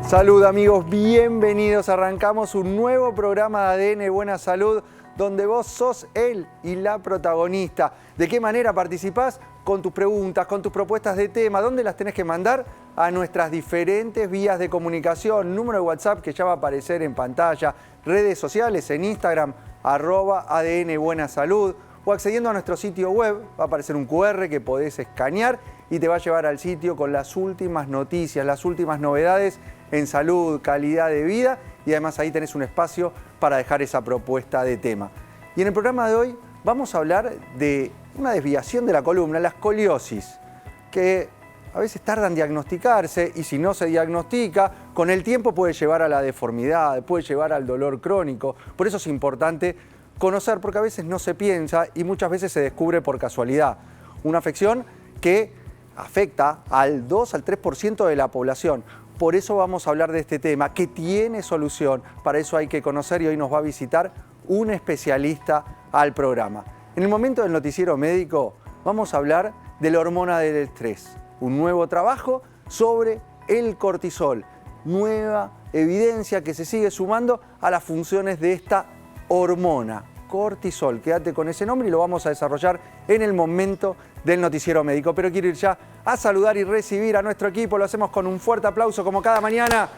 Salud amigos, bienvenidos. Arrancamos un nuevo programa de ADN Buena Salud donde vos sos él y la protagonista. ¿De qué manera participás? Con tus preguntas, con tus propuestas de tema. ¿Dónde las tenés que mandar? A nuestras diferentes vías de comunicación. Número de WhatsApp que ya va a aparecer en pantalla. Redes sociales en Instagram, @ADN Buena Salud. O accediendo a nuestro sitio web, va a aparecer un QR que podés escanear y te va a llevar al sitio con las últimas noticias, las últimas novedades en salud, calidad de vida, y además ahí tenés un espacio para dejar esa propuesta de tema. Y en el programa de hoy vamos a hablar de una desviación de la columna, la escoliosis, que a veces tarda en diagnosticarse y si no se diagnostica, con el tiempo puede llevar a la deformidad, puede llevar al dolor crónico. Por eso es importante conocer, porque a veces no se piensa y muchas veces se descubre por casualidad. Una afección que afecta al 2 al 3% de la población. Por eso vamos a hablar de este tema, que tiene solución. Para eso hay que conocer y hoy nos va a visitar un especialista al programa. En el momento del noticiero médico vamos a hablar de la hormona del estrés. Un nuevo trabajo sobre el cortisol. Nueva evidencia que se sigue sumando a las funciones de esta hormona, cortisol. Quédate con ese nombre y lo vamos a desarrollar en el momento del noticiero médico. Pero quiero ir ya a saludar y recibir a nuestro equipo. Lo hacemos con un fuerte aplauso como cada mañana.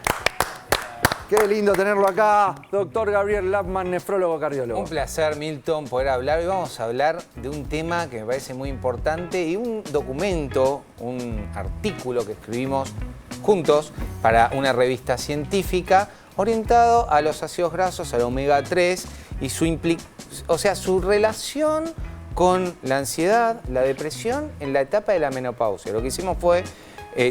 Qué lindo tenerlo acá, doctor Gabriel Lapman, nefrólogo cardiólogo. Un placer, Milton, poder hablar. Hoy vamos a hablar de un tema que me parece muy importante y un documento, un artículo que escribimos juntos para una revista científica orientado a los ácidos grasos, al omega 3 y su relación con la ansiedad, la depresión en la etapa de la menopausia. Lo que hicimos fue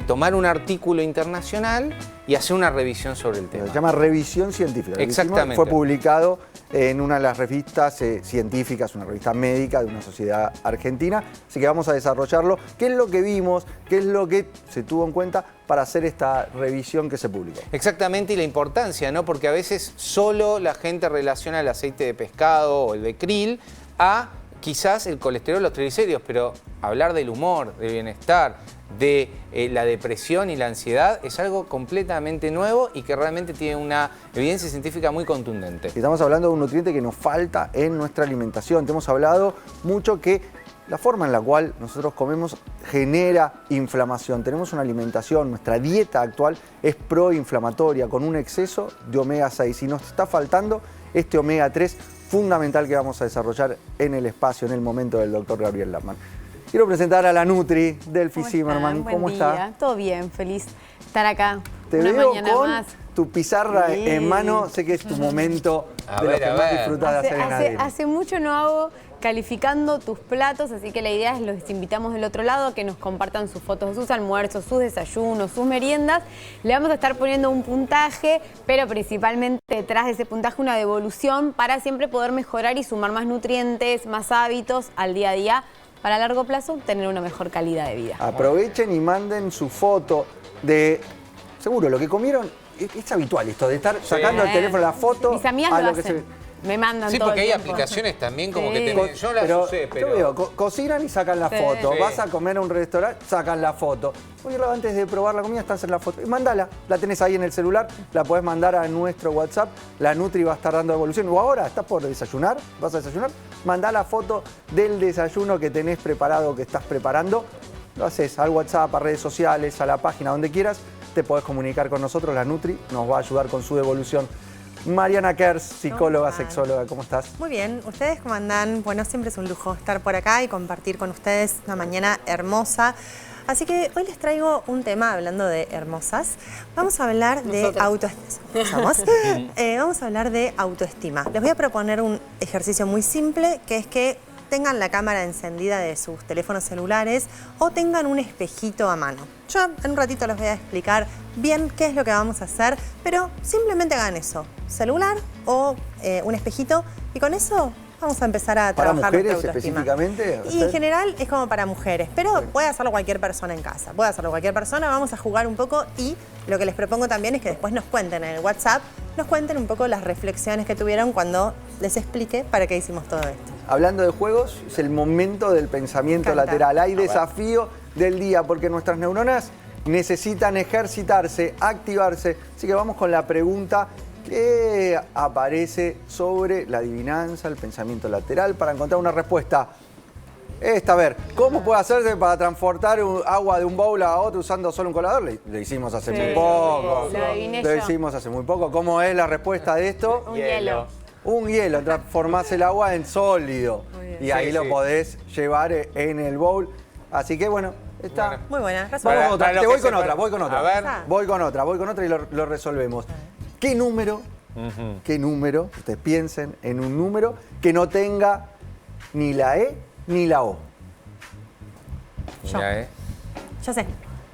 tomar un artículo internacional y hacer una revisión sobre el tema. Se llama Revisión Científica. Exactamente. Fue publicado en una de las revistas científicas, una revista médica de una sociedad argentina. Así que vamos a desarrollarlo. ¿Qué es lo que vimos? ¿Qué es lo que se tuvo en cuenta para hacer esta revisión que se publicó? Exactamente, y la importancia, ¿no? Porque a veces solo la gente relaciona el aceite de pescado o el de krill a quizás el colesterol, los triglicéridos, pero hablar del humor, del bienestar, de la depresión y la ansiedad es algo completamente nuevo y que realmente tiene una evidencia científica muy contundente. Estamos hablando de un nutriente que nos falta en nuestra alimentación. Te hemos hablado mucho que la forma en la cual nosotros comemos genera inflamación. Tenemos una alimentación, nuestra dieta actual es proinflamatoria con un exceso de omega 6 y nos está faltando este omega 3 fundamental que vamos a desarrollar en el espacio, en el momento del doctor Gabriel Lapman. Quiero presentar a la Nutri, Delphi Zimmerman. ¿Cómo está? Todo bien, feliz estar acá. Te una veo mañana con más. Tu pizarra en mano. Sé que es tu momento de los que más disfrutás de hacer en ADN. Hace mucho no hago calificando tus platos, así que la idea es los invitamos del otro lado a que nos compartan sus fotos de sus almuerzos, sus desayunos, sus meriendas. Le vamos a estar poniendo un puntaje, pero principalmente detrás de ese puntaje una devolución para siempre poder mejorar y sumar más nutrientes, más hábitos al día a día, para a largo plazo tener una mejor calidad de vida. Aprovechen y manden su foto de, seguro, lo que comieron. Es habitual esto de estar sacando el teléfono la foto. Mis amigas lo hacen. Me mandan sí, todo porque el hay tiempo. aplicaciones también como que yo las usé, pero... Yo veo, cocinan y sacan la foto. Sí. Vas a comer a un restaurante, sacan la foto. Oye, antes de probar la comida, estás en la foto. Y mandala, la tenés ahí en el celular, la podés mandar a nuestro WhatsApp. La Nutri va a estar dando evolución. O ahora, estás por desayunar, vas a desayunar, mandá la foto del desayuno que tenés preparado, que estás preparando. Lo haces al WhatsApp, a redes sociales, a la página, donde quieras. Te podés comunicar con nosotros, la Nutri nos va a ayudar con su devolución. Mariana Kers, psicóloga, sexóloga, ¿cómo estás? Muy bien, ¿ustedes cómo andan? Bueno, siempre es un lujo estar por acá y compartir con ustedes una mañana hermosa. Así que hoy les traigo un tema hablando de hermosas. Vamos a hablar de vamos a hablar de autoestima. Les voy a proponer un ejercicio muy simple, que es que tengan la cámara encendida de sus teléfonos celulares o tengan un espejito a mano. Yo en un ratito les voy a explicar bien qué es lo que vamos a hacer, pero simplemente hagan eso, celular o un espejito, y con eso vamos a empezar a trabajar nuestra autoestima. ¿Para mujeres específicamente? Y en general es como para mujeres, pero puede hacerlo cualquier persona en casa, puede hacerlo cualquier persona. Vamos a jugar un poco y lo que les propongo también es que después nos cuenten en el WhatsApp, nos cuenten un poco las reflexiones que tuvieron cuando les expliqué para qué hicimos todo esto. Hablando de juegos, es el momento del pensamiento lateral. Hay desafío del día porque nuestras neuronas necesitan ejercitarse, activarse. Así que vamos con la pregunta que aparece sobre la adivinanza, el pensamiento lateral, para encontrar una respuesta. A ver, ¿cómo puede hacerse para transportar agua de un bowl a otro usando solo un colador? Lo hicimos hace muy poco. Lo adiviné Lo yo. hicimos hace muy poco. ¿Cómo es la respuesta de esto? Un hielo. Un hielo, transformás el agua en sólido. Y ahí Sí, lo sí. podés llevar en el bowl. Así que bueno, está. Bueno. Muy buena. Vamos con otra. Para Te lo voy que con sepa- otra, voy con otra. A ver. Voy con otra y lo resolvemos. ¿Qué número? ¿Qué número? Ustedes piensen en un número que no tenga ni la E ni la O. Ya, Ya sé.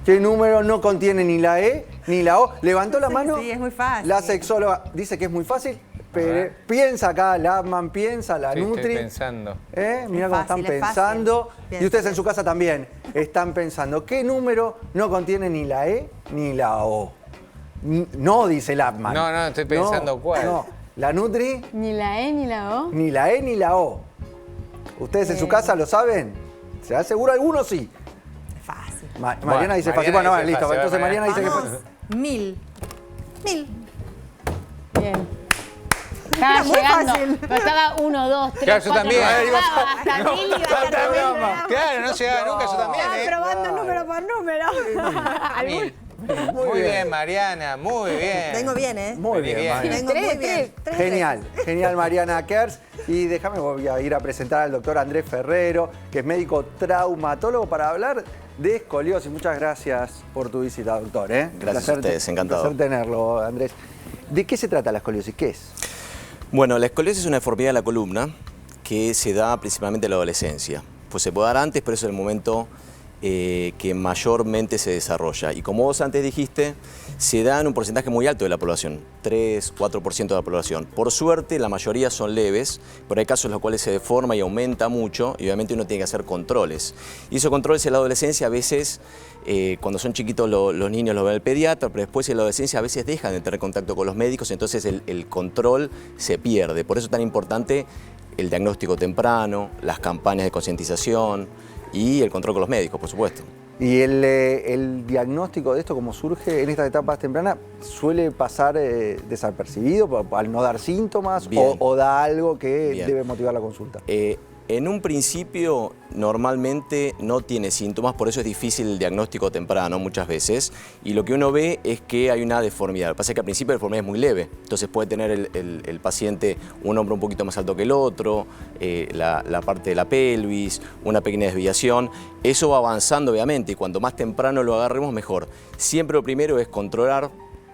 ¿Qué número no contiene ni la E ni la O? Levantó la Sí, mano. sí, es muy fácil. La sexóloga dice que es muy fácil. Pero ver. piensa acá, la Atman piensa, la Sí, estoy Nutri. pensando. Mirá Es cómo fácil, están es fácil. pensando. Bien. Y ustedes en su casa también están pensando. ¿Qué número no contiene ni la E ni la O? No, dice el Atman. No, estoy pensando cuál. No, la Nutri, Ni la E ni la O. ni la E ni la O. ¿Ustedes en su casa lo saben? ¿Se da seguro? Algunos sí. Es fácil. Mariana dice fácil. Bueno, Mariana dice listo. fácil, Entonces Mariana dice que Vamos. fácil. 1000. 1000. Bien. Estaba Era muy llegando. fácil. Pero estaba 1, 2, 3, Claro, yo 4, también. hasta 1000 iba a estar también. Claro, no llegaba nunca, yo también. Probando número por número. Bien. Muy bien, Mariana, muy bien. Vengo bien, ¿eh? Muy Vení bien, bien. Mariana. Vengo muy bien. Genial, genial Mariana Kers. Y déjame, voy a ir a presentar al doctor Andrés Ferrero, que es médico traumatólogo, para hablar de escoliosis. Muchas gracias por tu visita, doctor. Gracias a ustedes, encantado. Un placer tenerlo, Andrés. ¿De qué se trata la escoliosis? ¿Qué es? Bueno, la escoliosis es una deformidad de la columna que se da principalmente en la adolescencia. Pues se puede dar antes, pero es el momento que mayormente se desarrolla. Y como vos antes dijiste, se da en un porcentaje muy alto de la población, 3-4% de la población. Por suerte, la mayoría son leves, pero hay casos en los cuales se deforma y aumenta mucho, y obviamente uno tiene que hacer controles. Y esos controles en la adolescencia a veces, cuando son chiquitos los niños los ve el pediatra, pero después en la adolescencia a veces dejan de tener contacto con los médicos, entonces el control se pierde. Por eso es tan importante el diagnóstico temprano, las campañas de concientización y el control con los médicos, por supuesto. Y el diagnóstico de esto, como surge en estas etapas tempranas, suele pasar desapercibido al no dar síntomas o da algo que Bien. debe motivar la consulta. En un principio, normalmente no tiene síntomas, por eso es difícil el diagnóstico temprano muchas veces. Y lo que uno ve es que hay una deformidad. Lo que pasa es que al principio la deformidad es muy leve. Entonces puede tener el paciente un hombro un poquito más alto que el otro, la parte de la pelvis, una pequeña desviación. Eso va avanzando, obviamente, y cuanto más temprano lo agarremos, mejor. Siempre lo primero es controlar.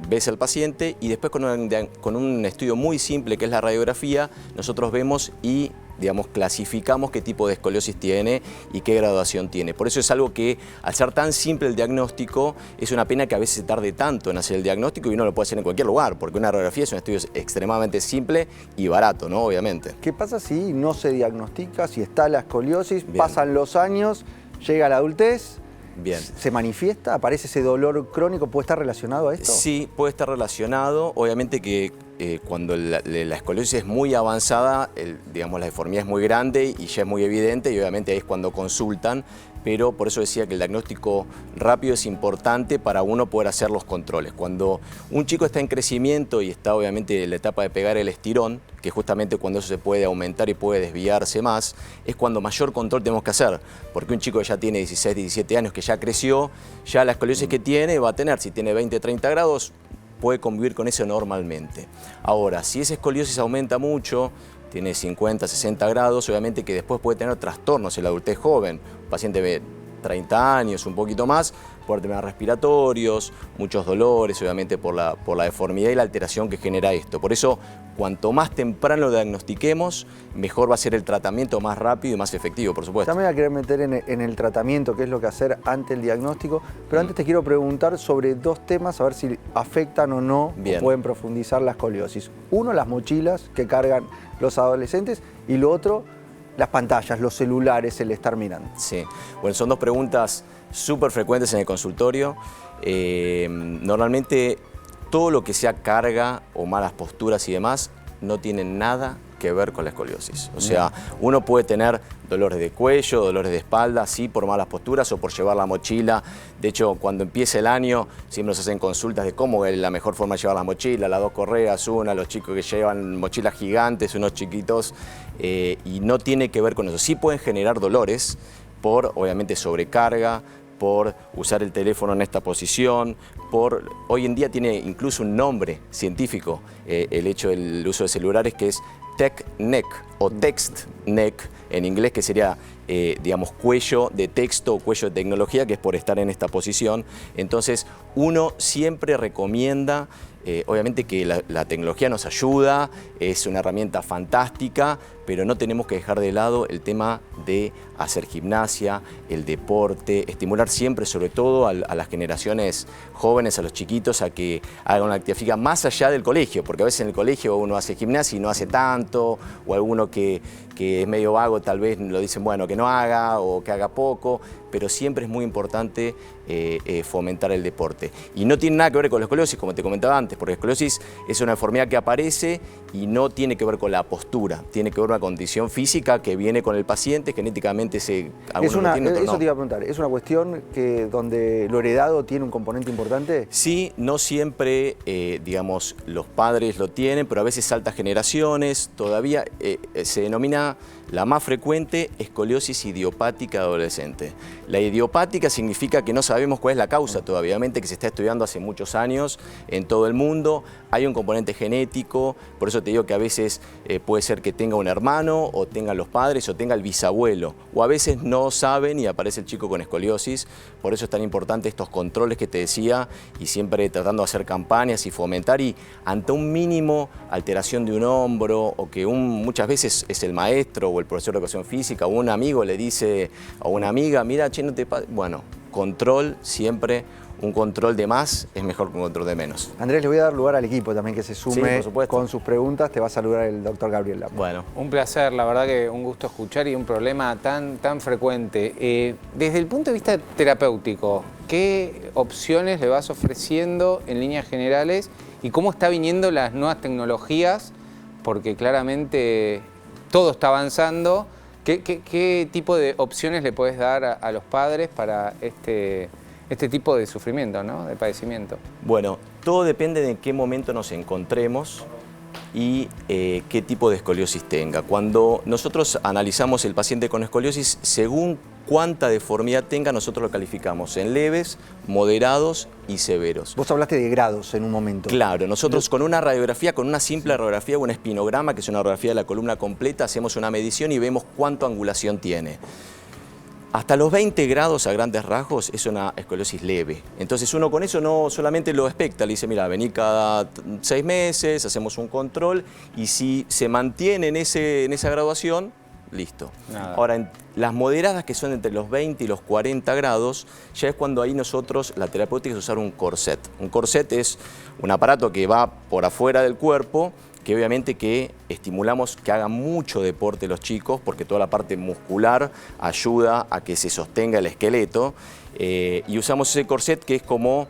Ves al paciente y después con un estudio muy simple que es la radiografía, nosotros vemos y clasificamos qué tipo de escoliosis tiene y qué graduación tiene. Por eso es algo que, al ser tan simple el diagnóstico, es una pena que a veces se tarde tanto en hacer el diagnóstico y uno lo puede hacer en cualquier lugar, porque una radiografía es un estudio extremadamente simple y barato, ¿no? Obviamente. ¿Qué pasa si no se diagnostica, si está la escoliosis, Bien. pasan los años, llega la adultez, Bien. se manifiesta, aparece ese dolor crónico, puede estar relacionado a esto? Sí, puede estar relacionado. Obviamente que cuando la escoliosis es muy avanzada, la deformidad es muy grande y ya es muy evidente y obviamente ahí es cuando consultan, pero por eso decía que el diagnóstico rápido es importante para uno poder hacer los controles. Cuando un chico está en crecimiento y está obviamente en la etapa de pegar el estirón, que justamente cuando eso se puede aumentar y puede desviarse más, es cuando mayor control tenemos que hacer, porque un chico que ya tiene 16, 17 años, que ya creció, ya la escoliosis que tiene va a tener, si tiene 20, 30 grados, puede convivir con eso normalmente. Ahora, si esa escoliosis aumenta mucho, tiene 50, 60 grados, obviamente que después puede tener trastornos en la adultez joven. Un paciente de 30 años, un poquito más, puede tener respiratorios, muchos dolores, obviamente por la deformidad y la alteración que genera esto. Por eso, cuanto más temprano lo diagnostiquemos, mejor va a ser el tratamiento, más rápido y más efectivo, por supuesto. Ya me voy a querer meter en el tratamiento, qué es lo que hacer ante el diagnóstico, pero antes te quiero preguntar sobre dos temas, a ver si afectan o no, Bien. o pueden profundizar la escoliosis. Uno, las mochilas que cargan los adolescentes, y lo otro, las pantallas, los celulares, el estar mirando. Sí, bueno, son dos preguntas súper frecuentes en el consultorio. Normalmente todo lo que sea carga o malas posturas y demás no tiene nada que ver con la escoliosis. O sea, uno puede tener dolores de cuello, dolores de espalda, sí, por malas posturas o por llevar la mochila. De hecho, cuando empieza el año, siempre nos hacen consultas de cómo es la mejor forma de llevar la mochila, las 2 correas, una, los chicos que llevan mochilas gigantes, unos chiquitos, y no tiene que ver con eso. Sí pueden generar dolores por, obviamente, sobrecarga, por usar el teléfono en esta posición, hoy en día tiene incluso un nombre científico el hecho del uso de celulares, que es tech neck o text neck en inglés, que sería digamos cuello de texto o cuello de tecnología, que es por estar en esta posición. Entonces uno siempre recomienda, obviamente que la tecnología nos ayuda, es una herramienta fantástica, pero no tenemos que dejar de lado el tema de hacer gimnasia, el deporte, estimular siempre, sobre todo a las generaciones jóvenes, a los chiquitos, a que hagan una actividad física más allá del colegio, porque a veces en el colegio uno hace gimnasia y no hace tanto, o alguno que es medio vago tal vez lo dicen, bueno, que no haga o que haga poco, pero siempre es muy importante fomentar el deporte. Y no tiene nada que ver con la escoliosis, como te comentaba antes, porque la escoliosis es una enfermedad que aparece y no tiene que ver con la postura, tiene que ver con una condición física que viene con el paciente, genéticamente eso te iba a preguntar, ¿es una cuestión donde lo heredado tiene un componente importante? Sí, no siempre, digamos, los padres lo tienen, pero a veces salta generaciones, todavía se denomina la más frecuente escoliosis idiopática adolescente. La idiopática significa que no sabemos cuál es la causa todavía, obviamente que se está estudiando hace muchos años en todo el mundo, hay un componente genético, por eso te digo que a veces puede ser que tenga un hermano, o tengan los padres, o tenga el bisabuelo, o a veces no saben y aparece el chico con escoliosis, por eso es tan importante estos controles que te decía, y siempre tratando de hacer campañas y fomentar, y ante un mínimo alteración de un hombro, o que muchas veces es el maestro o el profesor de educación física o un amigo le dice a una amiga, mira, che, no te pasa. Bueno, control siempre, un control de más es mejor que un control de menos. Andrés, le voy a dar lugar al equipo también que se sume con sus preguntas. Te va a saludar el doctor Gabriel Lapa. Bueno, un placer, la verdad que un gusto escuchar y un problema tan frecuente. Desde el punto de vista terapéutico, ¿qué opciones le vas ofreciendo en líneas generales y cómo está viniendo las nuevas tecnologías? Porque claramente todo está avanzando. ¿Qué tipo de opciones le puedes dar a los padres para este tipo de sufrimiento, ¿no? De padecimiento? Bueno, todo depende de en qué momento nos encontremos y qué tipo de escoliosis tenga. Cuando nosotros analizamos el paciente con escoliosis, según cuánta deformidad tenga, nosotros lo calificamos en leves, moderados y severos. Vos hablaste de grados en un momento. Claro, nosotros con una radiografía, con una simple radiografía o un espinograma, que es una radiografía de la columna completa, hacemos una medición y vemos cuánta angulación tiene. Hasta los 20 grados a grandes rasgos es una escoliosis leve. Entonces uno con eso no solamente lo expecta, le dice, mira, vení cada 6 meses, hacemos un control y si se mantiene en esa graduación, listo. Nada. Ahora, en las moderadas, que son entre los 20 y los 40 grados, ya es cuando ahí nosotros, la terapéutica es usar un corset. Un corset es un aparato que va por afuera del cuerpo, que obviamente que estimulamos que hagan mucho deporte los chicos, porque toda la parte muscular ayuda a que se sostenga el esqueleto, y usamos ese corset que es como,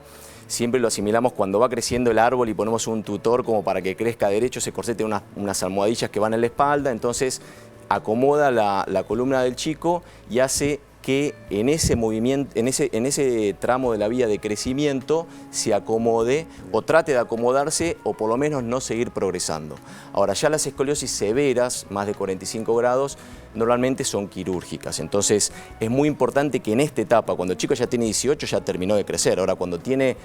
siempre lo asimilamos cuando va creciendo el árbol y ponemos un tutor como para que crezca derecho, ese corset tiene unas almohadillas que van en la espalda, entonces acomoda la columna del chico y hace que en ese movimiento, en ese tramo de la vía de crecimiento se acomode o trate de acomodarse o por lo menos no seguir progresando. Ahora, ya las escoliosis severas, más de 45 grados, normalmente son quirúrgicas. Entonces, es muy importante que en esta etapa, cuando el chico ya tiene 18, ya terminó de crecer. Ahora, cuando tiene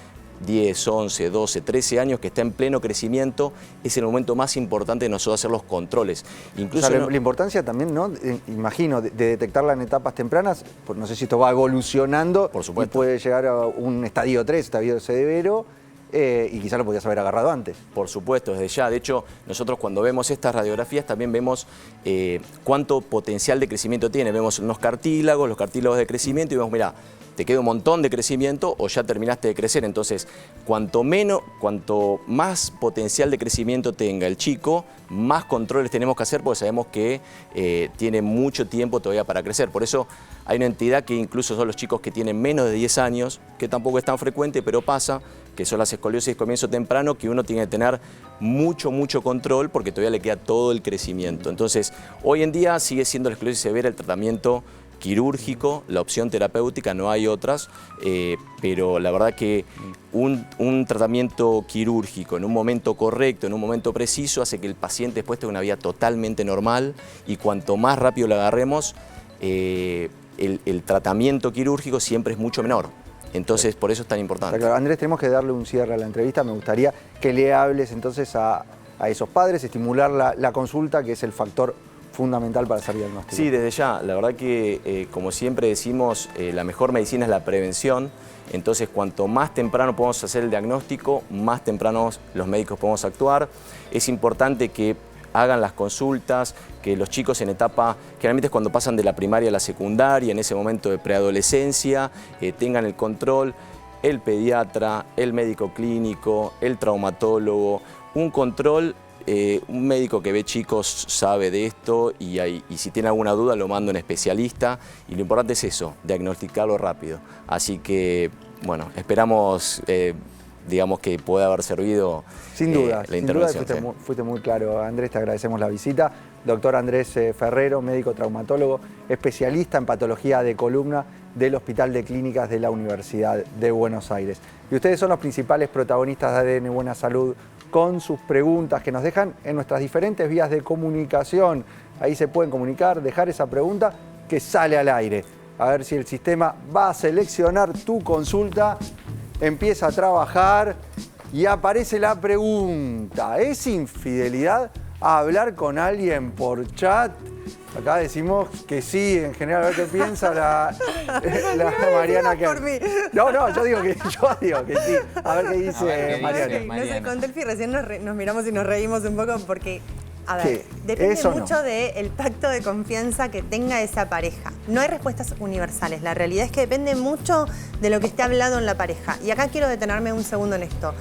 10, 11, 12, 13 años, que está en pleno crecimiento, es el momento más importante de nosotros hacer los controles. Incluso o sea, la importancia también, ¿no? Imagino, de detectarla en etapas tempranas, no sé si esto va evolucionando. Por supuesto. Y puede llegar a un estadio 3, estadio severo, y quizás lo podías haber agarrado antes. Por supuesto, desde ya. De hecho, nosotros cuando vemos estas radiografías también vemos cuánto potencial de crecimiento tiene. Vemos los cartílagos de crecimiento y vemos, mira, te queda un montón de crecimiento o ya terminaste de crecer. Entonces, cuanto más potencial de crecimiento tenga el chico, más controles tenemos que hacer porque sabemos que tiene mucho tiempo todavía para crecer. Por eso hay una entidad que incluso son los chicos que tienen menos de 10 años, que tampoco es tan frecuente, pero pasa, que son las escoliosis de comienzo temprano, que uno tiene que tener mucho control porque todavía le queda todo el crecimiento. Entonces, hoy en día sigue siendo la escoliosis severa el tratamiento quirúrgico, la opción terapéutica, no hay otras, pero la verdad que un tratamiento quirúrgico en un momento correcto, en un momento preciso, hace que el paciente después tenga una vida totalmente normal y cuanto más rápido lo agarremos, el tratamiento quirúrgico siempre es mucho menor. Entonces, por eso es tan importante. Claro, Andrés, tenemos que darle un cierre a la entrevista. Me gustaría que le hables entonces a esos padres, estimular la consulta, que es el factor fundamental para hacer diagnóstico. Sí, desde ya. La verdad que, como siempre decimos, la mejor medicina es la prevención. Entonces, cuanto más temprano podemos hacer el diagnóstico, más temprano los médicos podemos actuar. Es importante que hagan las consultas, que los chicos en etapa, generalmente es cuando pasan de la primaria a la secundaria, en ese momento de preadolescencia, tengan el control, el pediatra, el médico clínico, el traumatólogo, un control. Un médico que ve chicos sabe de esto y si tiene alguna duda lo manda a un especialista y lo importante es eso, diagnosticarlo rápido. Así que, bueno, esperamos, digamos, que pueda haber servido sin duda, la intervención. Sin duda fuiste muy claro, Andrés, te agradecemos la visita. Doctor Andrés Ferrero, médico traumatólogo, especialista en patología de columna del Hospital de Clínicas de la Universidad de Buenos Aires. Y ustedes son los principales protagonistas de ADN Buena Salud, con sus preguntas que nos dejan en nuestras diferentes vías de comunicación. Ahí se pueden comunicar, dejar esa pregunta que sale al aire. A ver si el sistema va a seleccionar tu consulta, empieza a trabajar y aparece la pregunta. ¿Es infidelidad hablar con alguien por chat? Acá decimos que sí, en general, a ver qué piensa la Mariana. No, yo digo que sí. A ver qué dice Mariana. No sé, con Delphi recién nos miramos y nos reímos un poco porque, a ver, ¿qué? Depende mucho del pacto de confianza que tenga esa pareja. No hay respuestas universales. La realidad es que depende mucho de lo que esté hablado en la pareja. Y acá quiero detenerme un segundo en esto.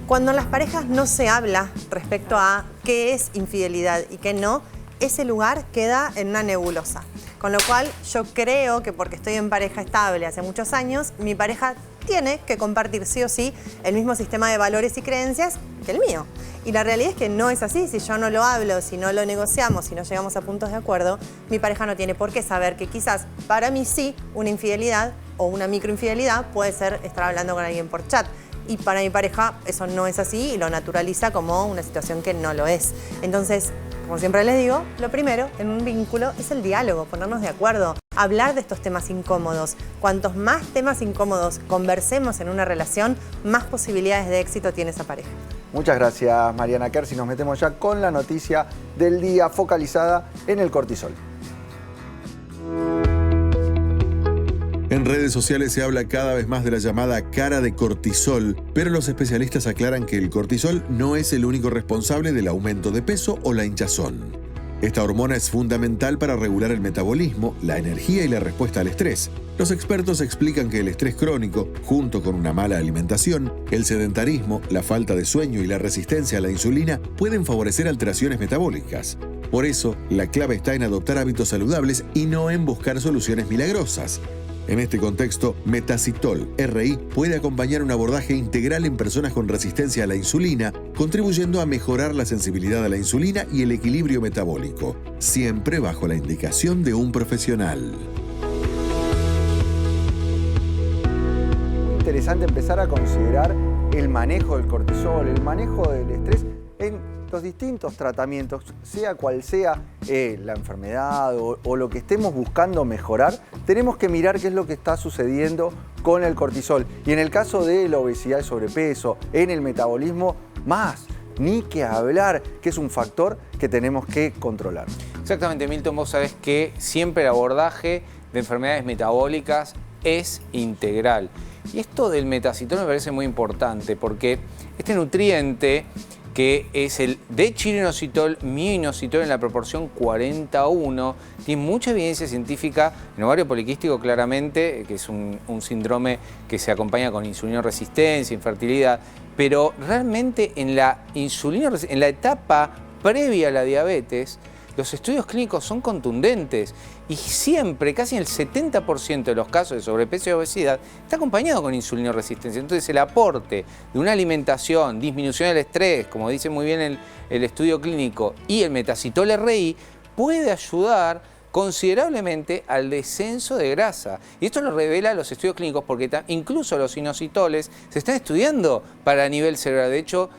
Cuando en las parejas no se habla respecto a qué es infidelidad y qué no, ese lugar queda en una nebulosa. Con lo cual, yo creo que porque estoy en pareja estable hace muchos años, mi pareja tiene que compartir sí o sí el mismo sistema de valores y creencias que el mío. Y la realidad es que no es así. Si yo no lo hablo, si no lo negociamos, si no llegamos a puntos de acuerdo, mi pareja no tiene por qué saber que quizás para mí sí una infidelidad o una microinfidelidad puede ser estar hablando con alguien por chat. Y para mi pareja eso no es así y lo naturaliza como una situación que no lo es. Entonces, como siempre les digo, lo primero en un vínculo es el diálogo, ponernos de acuerdo, hablar de estos temas incómodos. Cuantos más temas incómodos conversemos en una relación, más posibilidades de éxito tiene esa pareja. Muchas gracias, Mariana Kersi. Nos metemos ya con la noticia del día focalizada en el cortisol. En redes sociales se habla cada vez más de la llamada cara de cortisol, pero los especialistas aclaran que el cortisol no es el único responsable del aumento de peso o la hinchazón. Esta hormona es fundamental para regular el metabolismo, la energía y la respuesta al estrés. Los expertos explican que el estrés crónico, junto con una mala alimentación, el sedentarismo, la falta de sueño y la resistencia a la insulina, pueden favorecer alteraciones metabólicas. Por eso, la clave está en adoptar hábitos saludables y no en buscar soluciones milagrosas. En este contexto, Metacitol RI puede acompañar un abordaje integral en personas con resistencia a la insulina, contribuyendo a mejorar la sensibilidad a la insulina y el equilibrio metabólico, siempre bajo la indicación de un profesional. Interesante empezar a considerar el manejo del cortisol, el manejo del estrés en los distintos tratamientos, sea cual sea la enfermedad o lo que estemos buscando mejorar, tenemos que mirar qué es lo que está sucediendo con el cortisol. Y en el caso de la obesidad y sobrepeso, en el metabolismo, más, ni que hablar, que es un factor que tenemos que controlar. Exactamente, Milton, vos sabés que siempre el abordaje de enfermedades metabólicas es integral. Y esto del metacitol me parece muy importante porque este nutriente que es el dechiroinositol, mioinositol en la proporción 40:1. Tiene mucha evidencia científica en ovario poliquístico, claramente, que es un síndrome que se acompaña con insulinoresistencia, infertilidad, pero realmente en la etapa previa a la diabetes, los estudios clínicos son contundentes y siempre, casi en el 70% de los casos de sobrepeso y obesidad, está acompañado con insulinoresistencia. Entonces el aporte de una alimentación, disminución del estrés, como dice muy bien el estudio clínico, y el metacitol RI puede ayudar considerablemente al descenso de grasa. Y esto lo revela los estudios clínicos porque incluso los inositoles se están estudiando para nivel cerebral. De hecho,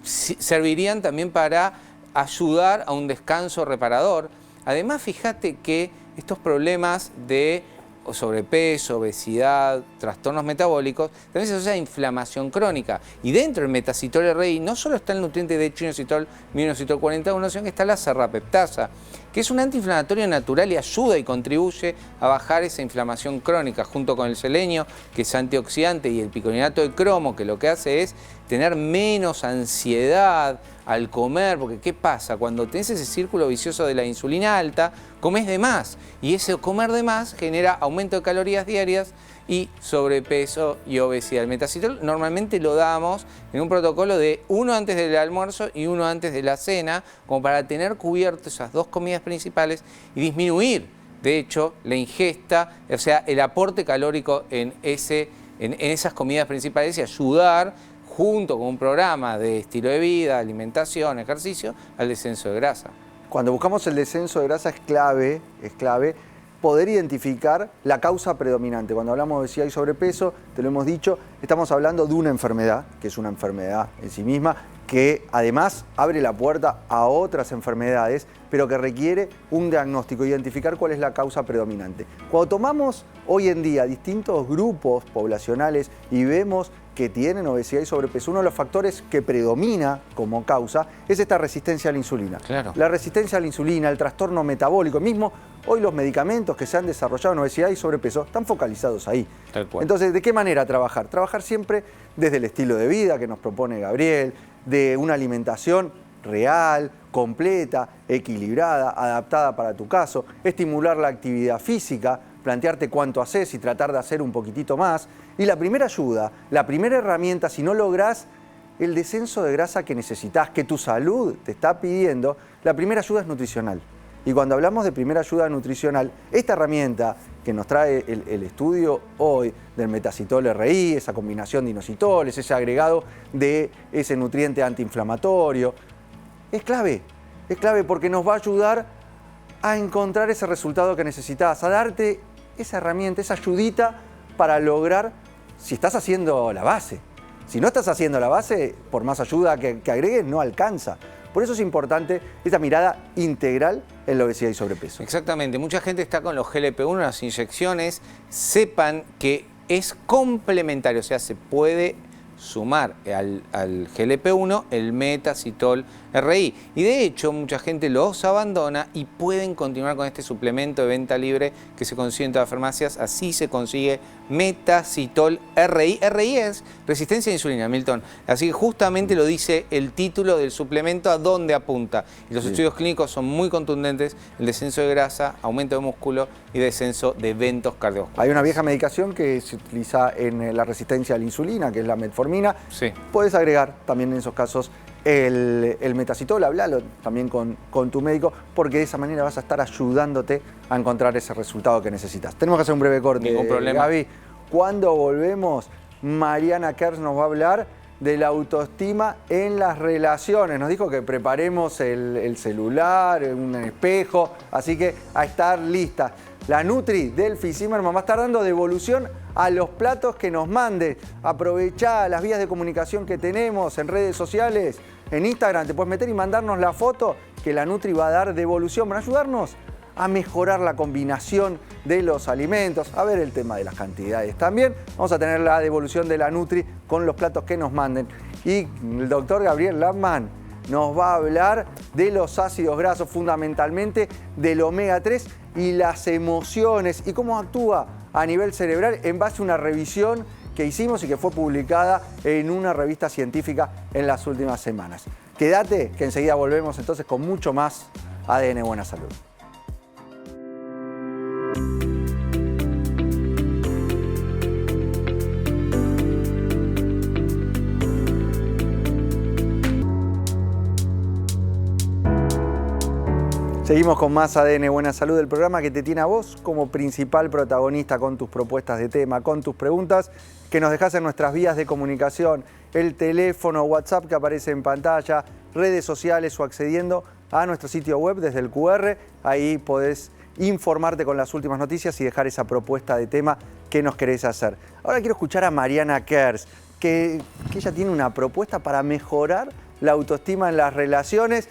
servirían también para ayudar a un descanso reparador. Además, fíjate que estos problemas de sobrepeso, obesidad, trastornos metabólicos, también se asocia a inflamación crónica. Y dentro del metacitol RI no solo está el nutriente de chinositol, mioinositol 41, sino que está la serrapeptasa, que es un antiinflamatorio natural y ayuda y contribuye a bajar esa inflamación crónica, junto con el selenio, que es antioxidante, y el picolinato de cromo, que lo que hace es tener menos ansiedad al comer, porque ¿qué pasa? Cuando tenés ese círculo vicioso de la insulina alta, comes de más, y ese comer de más genera aumento de calorías diarias y sobrepeso y obesidad. El metacitol normalmente lo damos en un protocolo de 1 antes del almuerzo y 1 antes de la cena, como para tener cubierto esas 2 comidas principales y disminuir, de hecho, la ingesta, o sea, el aporte calórico en esas comidas principales, y ayudar, junto con un programa de estilo de vida, alimentación, ejercicio, al descenso de grasa. Cuando buscamos el descenso de grasa es clave poder identificar la causa predominante. Cuando hablamos de obesidad y sobrepeso, te lo hemos dicho, estamos hablando de una enfermedad, que es una enfermedad en sí misma, que además abre la puerta a otras enfermedades, pero que requiere un diagnóstico, identificar cuál es la causa predominante. Cuando tomamos hoy en día distintos grupos poblacionales y vemos que tienen obesidad y sobrepeso, uno de los factores que predomina como causa es esta resistencia a la insulina. Claro. La resistencia a la insulina, el trastorno metabólico, mismo hoy los medicamentos que se han desarrollado en obesidad y sobrepeso están focalizados ahí. Tal cual. Entonces, ¿de qué manera trabajar? Trabajar siempre desde el estilo de vida que nos propone Gabriel, de una alimentación real, completa, equilibrada, adaptada para tu caso, estimular la actividad física, plantearte cuánto haces y tratar de hacer un poquitito más. Y la primera ayuda, la primera herramienta, si no lográs el descenso de grasa que necesitas, que tu salud te está pidiendo, la primera ayuda es nutricional. Y cuando hablamos de primera ayuda nutricional, esta herramienta que nos trae el estudio hoy del metacitol RI, esa combinación de inositoles, ese agregado de ese nutriente antiinflamatorio, es clave porque nos va a ayudar a encontrar ese resultado que necesitas, a darte esa herramienta, esa ayudita para lograr, si estás haciendo la base. Si no estás haciendo la base, por más ayuda que agregues, no alcanza. Por eso es importante esta mirada integral en la obesidad y sobrepeso. Exactamente. Mucha gente está con los GLP-1, las inyecciones. Sepan que es complementario, o sea, se puede sumar al GLP-1 el metacitol RI. Y de hecho, mucha gente los abandona y pueden continuar con este suplemento de venta libre que se consigue en todas las farmacias. Así se consigue metacitol RI. RI es resistencia a insulina, Milton. Así que justamente lo dice el título del suplemento, a dónde apunta. Y los estudios clínicos son muy contundentes: el descenso de grasa, aumento de músculo y descenso de eventos cardiovasculares. Hay una vieja medicación que se utiliza en la resistencia a la insulina, que es la metformina. Sí. Puedes agregar también en esos casos el metacitol, hablalo también con tu médico, porque de esa manera vas a estar ayudándote a encontrar ese resultado que necesitas. Tenemos que hacer un breve corte. Ningún problema. Gaby, cuando volvemos, Mariana Kers nos va a hablar de la autoestima en las relaciones. Nos dijo que preparemos el celular, un espejo, así que a estar listas. La Nutri Delphi Zimmerman va a estar dando devolución a los platos que nos mande. Aprovechá las vías de comunicación que tenemos en redes sociales, en Instagram, te puedes meter y mandarnos la foto que la Nutri va a dar devolución para ayudarnos a mejorar la combinación de los alimentos, a ver el tema de las cantidades también. Vamos a tener la devolución de la Nutri con los platos que nos manden. Y el doctor Gabriel Lappman nos va a hablar de los ácidos grasos, fundamentalmente del omega 3 y las emociones y cómo actúa a nivel cerebral en base a una revisión que hicimos y que fue publicada en una revista científica en las últimas semanas. Quédate, que enseguida volvemos entonces con mucho más ADN Buena Salud. Seguimos con más ADN Buena Salud, el programa que te tiene a vos como principal protagonista con tus propuestas de tema, con tus preguntas que nos dejás en nuestras vías de comunicación, el teléfono, WhatsApp que aparece en pantalla, redes sociales o accediendo a nuestro sitio web desde el QR. Ahí podés informarte con las últimas noticias y dejar esa propuesta de tema que nos querés hacer. Ahora quiero escuchar a Mariana Kers, que ella tiene una propuesta para mejorar la autoestima en las relaciones.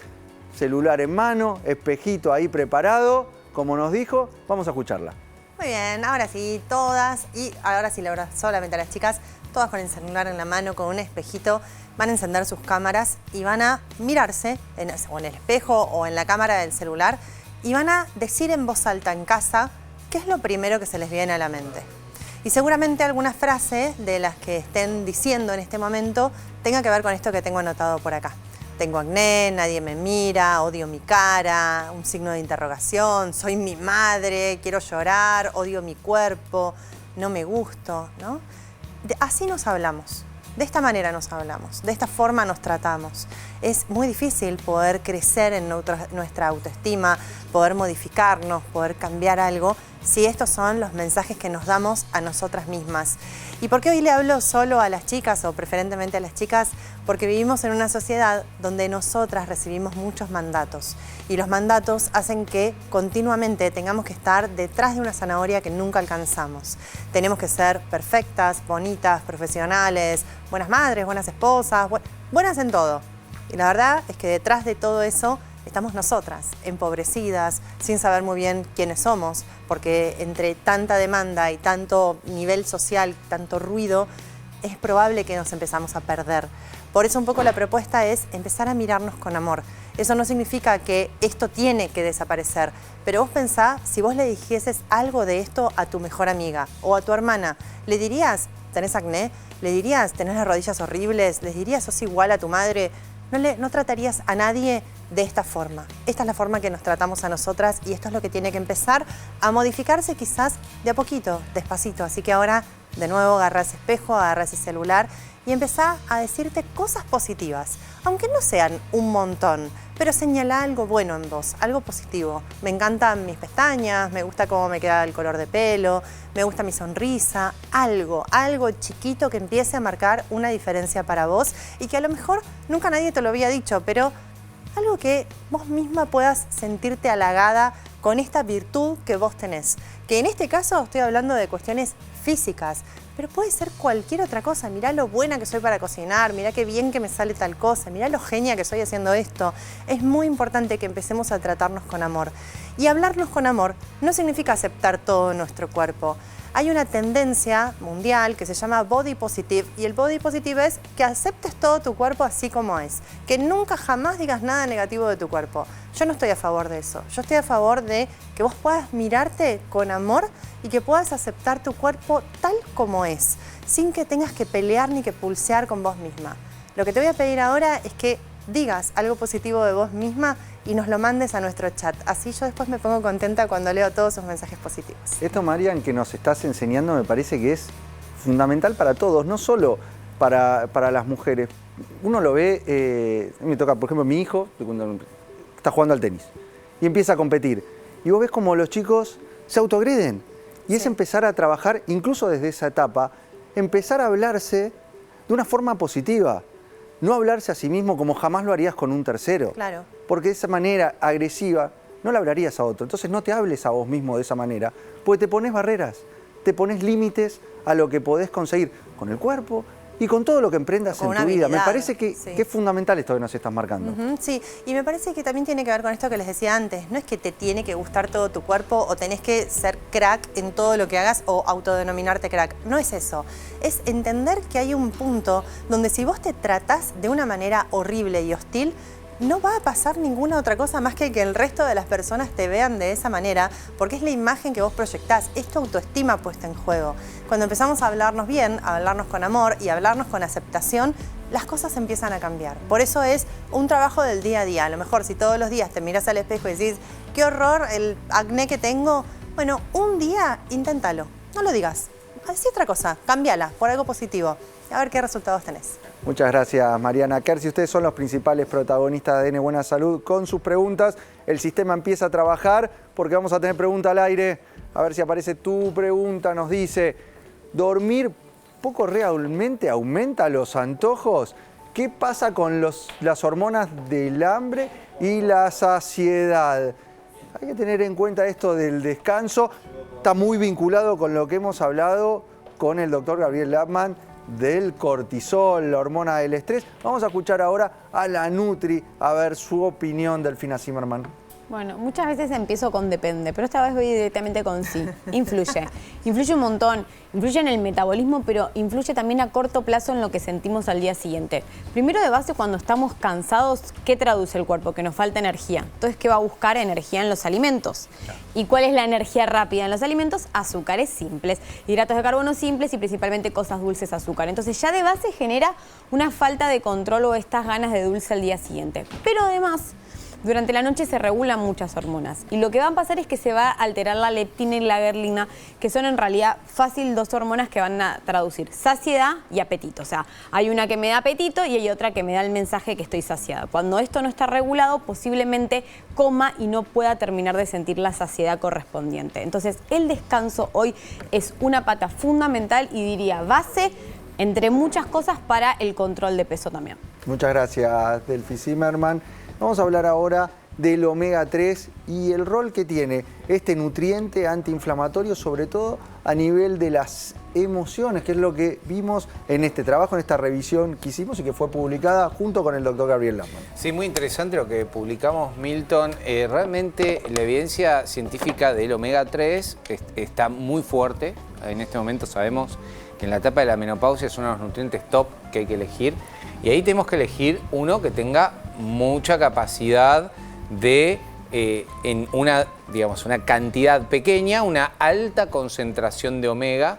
Celular en mano, espejito ahí preparado, como nos dijo. Vamos a escucharla. Muy bien, ahora sí, todas, y ahora sí, la verdad, solamente a las chicas, todas con el celular en la mano, con un espejito, van a encender sus cámaras y van a mirarse en el espejo o en la cámara del celular y van a decir en voz alta en casa qué es lo primero que se les viene a la mente. Y seguramente alguna frase de las que estén diciendo en este momento tenga que ver con esto que tengo anotado por acá. Tengo acné, nadie me mira, odio mi cara, un signo de interrogación, soy mi madre, quiero llorar, odio mi cuerpo, no me gusto, ¿no? Así nos hablamos, de esta manera nos hablamos, de esta forma nos tratamos. Es muy difícil poder crecer en nuestra autoestima, poder modificarnos, poder cambiar algo, si estos son los mensajes que nos damos a nosotras mismas. ¿Y por qué hoy le hablo solo a las chicas o preferentemente a las chicas? Porque vivimos en una sociedad donde nosotras recibimos muchos mandatos y los mandatos hacen que continuamente tengamos que estar detrás de una zanahoria que nunca alcanzamos. Tenemos que ser perfectas, bonitas, profesionales, buenas madres, buenas esposas, buenas en todo. Y la verdad es que detrás de todo eso estamos nosotras, empobrecidas, sin saber muy bien quiénes somos, porque entre tanta demanda y tanto nivel social, tanto ruido, es probable que nos empezamos a perder. Por eso un poco la propuesta es empezar a mirarnos con amor. Eso no significa que esto tiene que desaparecer, pero vos pensá, si vos le dijeses algo de esto a tu mejor amiga o a tu hermana, ¿le dirías, tenés acné? ¿Le dirías, tenés las rodillas horribles? ¿Les dirías, sos igual a tu madre? No tratarías a nadie de esta forma. Esta es la forma que nos tratamos a nosotras y esto es lo que tiene que empezar a modificarse quizás de a poquito, despacito. Así que ahora, de nuevo, agarra ese espejo, agarra ese celular y empezá a decirte cosas positivas, aunque no sean un montón, pero señala algo bueno en vos, algo positivo. Me encantan mis pestañas, me gusta cómo me queda el color de pelo, me gusta mi sonrisa, algo chiquito que empiece a marcar una diferencia para vos y que a lo mejor nunca nadie te lo había dicho, pero algo que vos misma puedas sentirte halagada con esta virtud que vos tenés. Que en este caso estoy hablando de cuestiones físicas, pero puede ser cualquier otra cosa. Mirá lo buena que soy para cocinar, mirá qué bien que me sale tal cosa, mirá lo genia que soy haciendo esto. Es muy importante que empecemos a tratarnos con amor. Y hablarnos con amor no significa aceptar todo nuestro cuerpo. Hay una tendencia mundial que se llama body positive y el body positive es que aceptes todo tu cuerpo así como es, que nunca jamás digas nada negativo de tu cuerpo. Yo no estoy a favor de eso, yo estoy a favor de que vos puedas mirarte con amor y que puedas aceptar tu cuerpo tal como es, sin que tengas que pelear ni que pulsear con vos misma. Lo que te voy a pedir ahora es que digas algo positivo de vos misma y nos lo mandes a nuestro chat. Así yo después me pongo contenta cuando leo todos esos mensajes positivos. Esto, Marian, que nos estás enseñando me parece que es fundamental para todos, no solo para las mujeres. Uno lo ve, me toca, por ejemplo, mi hijo está jugando al tenis y empieza a competir. Y vos ves como los chicos se autoagreden. Y es empezar a trabajar, incluso desde esa etapa, empezar a hablarse de una forma positiva. No hablarse a sí mismo como jamás lo harías con un tercero. Claro. Porque de esa manera agresiva no le hablarías a otro. Entonces no te hables a vos mismo de esa manera, porque te pones barreras, te pones límites a lo que podés conseguir con el cuerpo y con todo lo que emprendas en tu vida. Me parece que es fundamental esto que nos estás marcando. Sí, y me parece que también tiene que ver con esto que les decía antes. No es que te tiene que gustar todo tu cuerpo o tenés que ser crack en todo lo que hagas o autodenominarte crack. No es eso. Es entender que hay un punto donde si vos te tratás de una manera horrible y hostil, no va a pasar ninguna otra cosa más que el resto de las personas te vean de esa manera, porque es la imagen que vos proyectás, es tu autoestima puesta en juego. Cuando empezamos a hablarnos bien, a hablarnos con amor y a hablarnos con aceptación, las cosas empiezan a cambiar. Por eso es un trabajo del día a día. A lo mejor si todos los días te miras al espejo y decís, qué horror el acné que tengo, bueno, un día inténtalo, no lo digas. Decí otra cosa, cámbiala por algo positivo. A ver qué resultados tenés. Muchas gracias, Mariana Kersi. Ustedes son los principales protagonistas de ADN Buena Salud. Con sus preguntas, el sistema empieza a trabajar porque vamos a tener pregunta al aire. A ver si aparece tu pregunta. Nos dice, ¿dormir poco realmente aumenta los antojos? ¿Qué pasa con las hormonas del hambre y la saciedad? Hay que tener en cuenta esto del descanso. Está muy vinculado con lo que hemos hablado con el doctor Gabriel Lapman del cortisol, la hormona del estrés. Vamos a escuchar ahora a la Nutri a ver su opinión. Delfina Zimmerman. Bueno, muchas veces empiezo con depende, pero esta vez voy directamente con sí. Influye. Influye un montón. Influye en el metabolismo, pero influye también a corto plazo en lo que sentimos al día siguiente. Primero, de base, cuando estamos cansados, ¿qué traduce el cuerpo? Que nos falta energía. Entonces, ¿qué va a buscar? Energía en los alimentos. ¿Y cuál es la energía rápida en los alimentos? Azúcares simples, hidratos de carbono simples y principalmente cosas dulces, azúcar. Entonces, ya de base genera una falta de control o estas ganas de dulce al día siguiente. Pero además, durante la noche se regulan muchas hormonas y lo que va a pasar es que se va a alterar la leptina y la grelina, que son en realidad fácil dos hormonas que van a traducir saciedad y apetito. O sea, hay una que me da apetito y hay otra que me da el mensaje que estoy saciada. Cuando esto no está regulado, posiblemente coma y no pueda terminar de sentir la saciedad correspondiente. Entonces, el descanso hoy es una pata fundamental y diría base entre muchas cosas para el control de peso también. Muchas gracias, Delfi Zimmerman. Vamos a hablar ahora del omega 3 y el rol que tiene este nutriente antiinflamatorio, sobre todo a nivel de las emociones, que es lo que vimos en este trabajo, en esta revisión que hicimos y que fue publicada junto con el doctor Gabriel Lapman. Sí, muy interesante lo que publicamos, Milton. Realmente la evidencia científica del omega 3 está muy fuerte. En este momento sabemos que en la etapa de la menopausia es uno de los nutrientes top que hay que elegir. Y ahí tenemos que elegir uno que tenga mucha capacidad de, en una cantidad pequeña, una alta concentración de omega,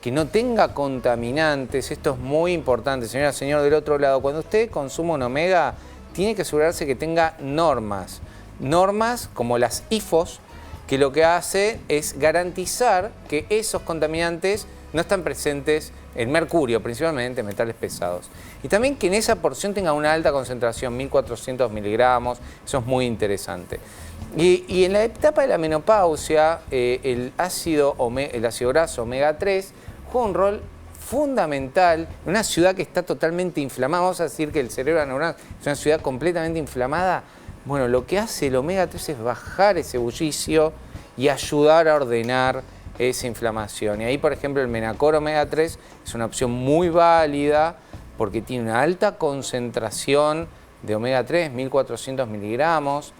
que no tenga contaminantes. Esto es muy importante, señora, señor del otro lado. Cuando usted consuma un omega, tiene que asegurarse que tenga normas. Normas como las IFOS, que lo que hace es garantizar que esos contaminantes no están presentes en mercurio, principalmente metales pesados. Y también que en esa porción tenga una alta concentración, 1400 miligramos, eso es muy interesante. Y en la etapa de la menopausia, el ácido graso omega 3 juega un rol fundamental en una ciudad que está totalmente inflamada. Vamos a decir que el cerebro neuronal es una ciudad completamente inflamada. Bueno, lo que hace el omega 3 es bajar ese bullicio y ayudar a ordenar esa inflamación. Y ahí, por ejemplo, el Menacor omega 3 es una opción muy válida porque tiene una alta concentración de omega 3, 1400 miligramos,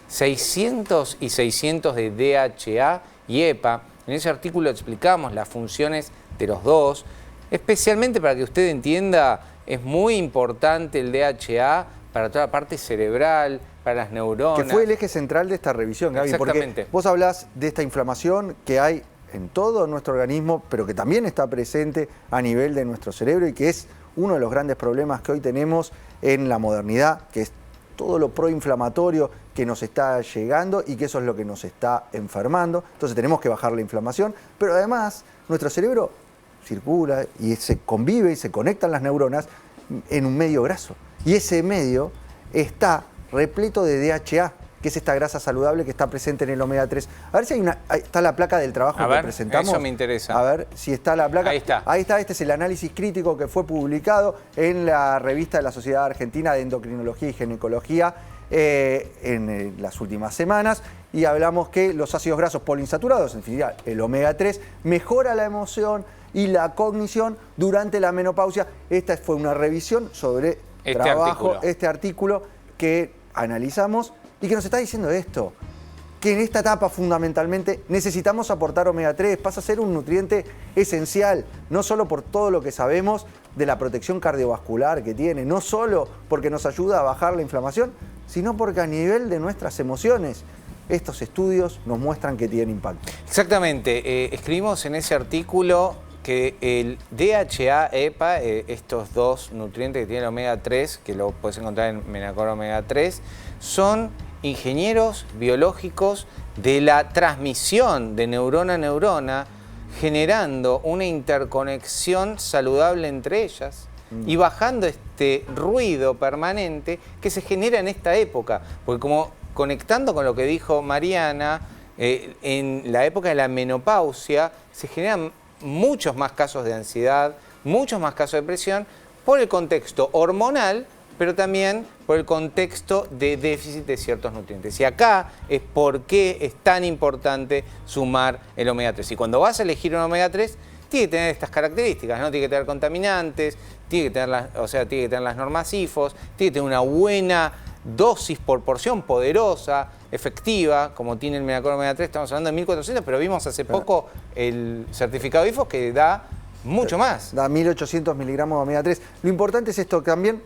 600 y 600 de DHA y EPA. En ese artículo explicamos las funciones de los dos. Especialmente para que usted entienda, es muy importante el DHA para toda la parte cerebral, para las neuronas. Que fue el eje central de esta revisión, Gaby. Exactamente. Porque vos hablás de esta inflamación que hay en todo nuestro organismo, pero que también está presente a nivel de nuestro cerebro y que es uno de los grandes problemas que hoy tenemos en la modernidad, que es todo lo proinflamatorio que nos está llegando y que eso es lo que nos está enfermando. Entonces tenemos que bajar la inflamación, pero además nuestro cerebro circula y se convive y se conectan las neuronas en un medio graso. Y ese medio está repleto de DHA, que es esta grasa saludable que está presente en el omega 3. A ver si hay está la placa del trabajo que presentamos. Eso me interesa. A ver si está la placa. Ahí está. Ahí está, este es el análisis crítico que fue publicado en la revista de la Sociedad Argentina de Endocrinología y Ginecología en las últimas semanas. Y hablamos que los ácidos grasos poliinsaturados, en definitiva el omega 3, mejora la emoción y la cognición durante la menopausia. Esta fue una revisión sobre este artículo que analizamos y que nos está diciendo esto, que en esta etapa fundamentalmente necesitamos aportar omega 3, pasa a ser un nutriente esencial, no solo por todo lo que sabemos de la protección cardiovascular que tiene, no solo porque nos ayuda a bajar la inflamación, sino porque a nivel de nuestras emociones, estos estudios nos muestran que tienen impacto. Exactamente. Escribimos en ese artículo que el DHA, EPA, estos dos nutrientes que tiene el omega 3, que lo puedes encontrar en Menacor Omega 3, son ingenieros biológicos de la transmisión de neurona a neurona, generando una interconexión saludable entre ellas y bajando este ruido permanente que se genera en esta época. Porque como conectando con lo que dijo Mariana, en la época de la menopausia se generan muchos más casos de ansiedad, muchos más casos de depresión por el contexto hormonal, pero también por el contexto de déficit de ciertos nutrientes. Y acá es por qué es tan importante sumar el omega 3. Y cuando vas a elegir un omega 3, tiene que tener estas características, ¿no? Tiene que tener contaminantes, tiene que tener las normas IFOS, tiene que tener una buena dosis por porción, poderosa, efectiva, como tiene el Menacor Omega 3, estamos hablando de 1400, pero vimos hace poco el certificado IFOS que da mucho más. Da 1800 miligramos de omega 3. Lo importante es esto también,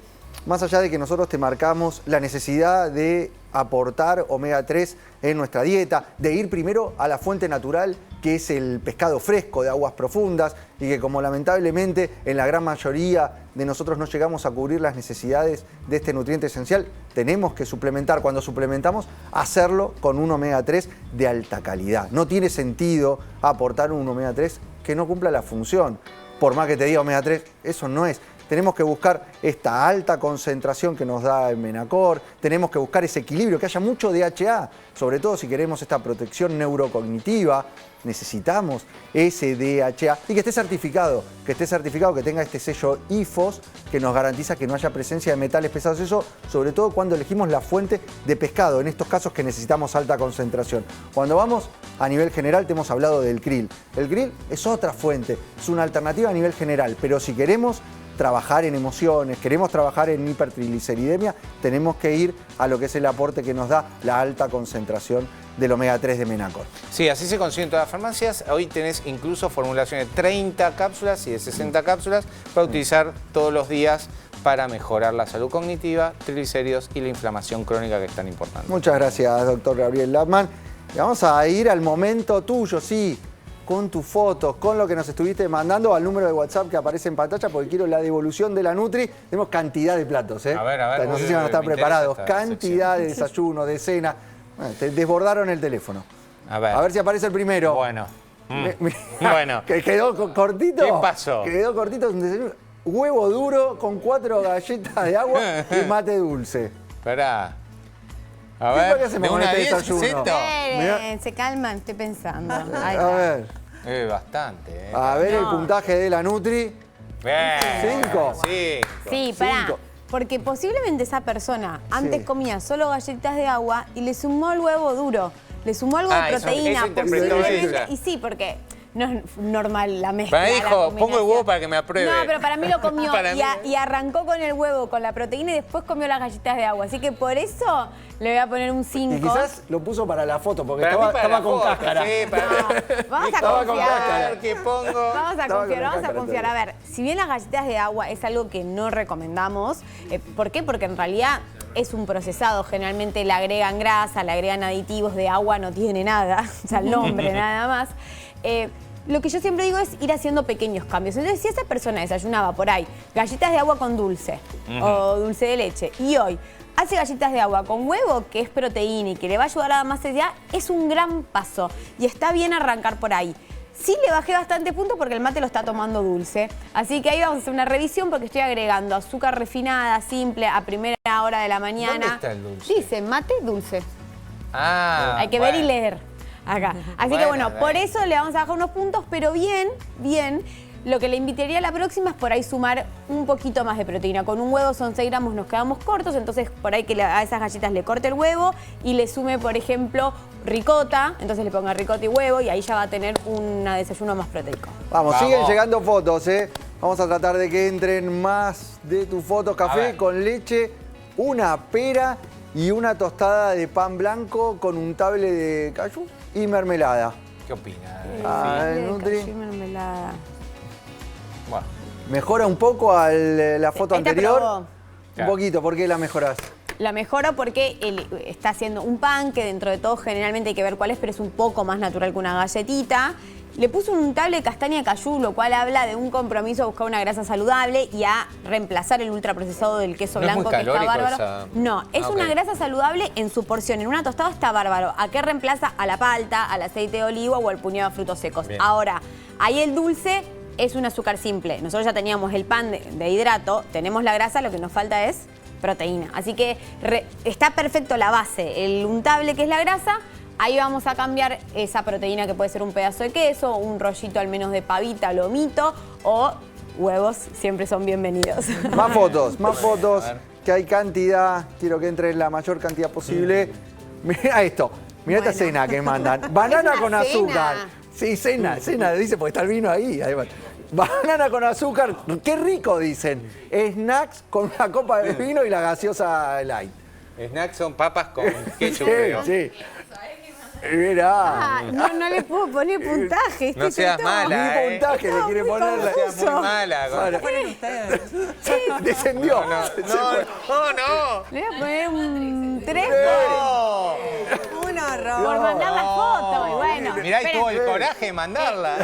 más allá de que nosotros te marcamos la necesidad de aportar omega 3 en nuestra dieta, de ir primero a la fuente natural, que es el pescado fresco de aguas profundas, y que como lamentablemente en la gran mayoría de nosotros no llegamos a cubrir las necesidades de este nutriente esencial, tenemos que suplementar. Cuando suplementamos, hacerlo con un omega 3 de alta calidad. No tiene sentido aportar un omega 3 que no cumpla la función. Por más que te diga omega 3, eso no es. Tenemos que buscar esta alta concentración que nos da el Menacor, tenemos que buscar ese equilibrio, que haya mucho DHA, sobre todo si queremos esta protección neurocognitiva, necesitamos ese DHA y que esté certificado, que tenga este sello IFOS que nos garantiza que no haya presencia de metales pesados. Eso sobre todo cuando elegimos la fuente de pescado, en estos casos que necesitamos alta concentración. Cuando vamos a nivel general, te hemos hablado del krill. El krill es otra fuente, es una alternativa a nivel general, pero si queremos trabajar en emociones, queremos trabajar en hipertrigliceridemia, tenemos que ir a lo que es el aporte que nos da la alta concentración del omega 3 de Menacor. Sí, así se consigue en todas las farmacias. Hoy tenés incluso formulaciones de 30 cápsulas y de 60 cápsulas para utilizar todos los días para mejorar la salud cognitiva, triglicéridos y la inflamación crónica, que es tan importante. Muchas gracias, doctor Gabriel Lapman. Y vamos a ir al momento tuyo, sí, con tus fotos, con lo que nos estuviste mandando al número de WhatsApp que aparece en pantalla, porque quiero la devolución de la Nutri. Tenemos cantidad de platos, ¿eh? A ver. No sé si van a estar preparados. Cantidad de desayunos, de cena. Bueno, te desbordaron el teléfono. A ver si aparece el primero. Bueno. Bueno. ¿Quedó cortito? ¿Qué pasó? Quedó cortito. Un desayuno. Huevo duro con 4 galletas de agua y mate dulce. Esperá. A ver, ¿qué hacemos de con una este 10 desayuno? esto. Esperen, se calman, estoy pensando. Ahí A está. ver. Bastante. A ver el No. puntaje de la Nutri. Bien. 5. Sí, pará. 5. Porque posiblemente esa persona antes Sí. comía solo galletitas de agua y le sumó el huevo duro. Le sumó algo de Eso proteína. interpretó Posiblemente. ella. Y sí, porque no es normal la mezcla. Para mí la dijo, pongo el combinación. huevo para que me apruebe. No, pero para mí lo comió Para mí. y arrancó con el huevo, con la proteína y después comió las galletas de agua. Así que por eso le voy a poner un 5. Y quizás lo puso para la foto, porque Para mí, para estaba la con foto, cáscara. sí, para mí. Vamos a Estaba con confiar. cáscara. ¿Qué pongo? Vamos a Estaba confiar, con vamos a cáscara confiar. A ver, si bien las galletas de agua es algo que no recomendamos, ¿por qué? Porque en realidad es un procesado, generalmente le agregan grasa, le agregan aditivos, de agua no tiene nada, o sea, el nombre nada más. Lo que yo siempre digo es ir haciendo pequeños cambios. Entonces, si esa persona desayunaba por ahí galletas de agua con dulce o dulce de leche y hoy hace galletas de agua con huevo, que es proteína y que le va a ayudar a dar más saciedad, es un gran paso y está bien arrancar por ahí. Sí le bajé bastante puntos porque el mate lo está tomando dulce. Así que ahí vamos a hacer una revisión porque estoy agregando azúcar refinada, simple, a primera hora de la mañana. ¿Dónde está el dulce? Dice mate dulce. Ah, Hay que ver y leer acá. Así que bueno, por bien. eso le vamos a bajar unos puntos, pero bien. Lo que le invitaría a la próxima es por ahí sumar un poquito más de proteína. Con un huevo son 6 gramos, nos quedamos cortos, entonces por ahí que a esas galletas le corte el huevo y le sume, por ejemplo, ricota, entonces le ponga ricota y huevo y ahí ya va a tener un desayuno más proteico. Vamos, Vamos. siguen llegando fotos, ¿eh? Vamos a tratar de que entren más de tus fotos. A Café ver. con leche, una pera y una tostada de pan blanco con un table de cayú y mermelada. ¿Qué opinas? Nutri. Cayú y mermelada. Bueno, ¿Mejora un poco la foto Esta anterior? probó. Un Claro. poquito, ¿por qué la mejorás? La mejoro porque él está haciendo un pan que dentro de todo generalmente hay que ver cuál es, pero es un poco más natural que una galletita. Le puso un untable de castaña de cayú, lo cual habla de un compromiso a buscar una grasa saludable y a reemplazar el ultraprocesado del queso ¿No es blanco, muy que está calórico bárbaro. esa? No, es una Ok. grasa saludable en su porción. En una tostada está bárbaro. ¿A qué reemplaza? A la palta, al aceite de oliva o al puñado de frutos secos. Bien. Ahora, ahí el dulce es un azúcar simple. Nosotros ya teníamos el pan de hidrato, tenemos la grasa, lo que nos falta es proteína. Así que está perfecto la base, el untable que es la grasa. Ahí vamos a cambiar esa proteína que puede ser un pedazo de queso, un rollito al menos de pavita, lomito o huevos, siempre son bienvenidos. Más fotos, que hay cantidad. Quiero que entre la mayor cantidad posible. Mira esto, mira esta cena que mandan. Banana Es una con cena. azúcar. Sí, cena, dice, porque está el vino ahí. Además. Banana con azúcar, qué rico, dicen. Snacks con una copa de vino y la gaseosa light. Snacks son papas con ketchup, Sí, creo. sí. Mirá. Ah, no le puedo poner puntaje. No seas mala, Ni puntaje le quiere poner. No seas muy mala. Bueno, Ponen ustedes. descendió. No. Le voy a poner un 3 Un por horror. mandar la foto. Y bueno, Mirá, y tuvo el esperen. coraje de mandarla.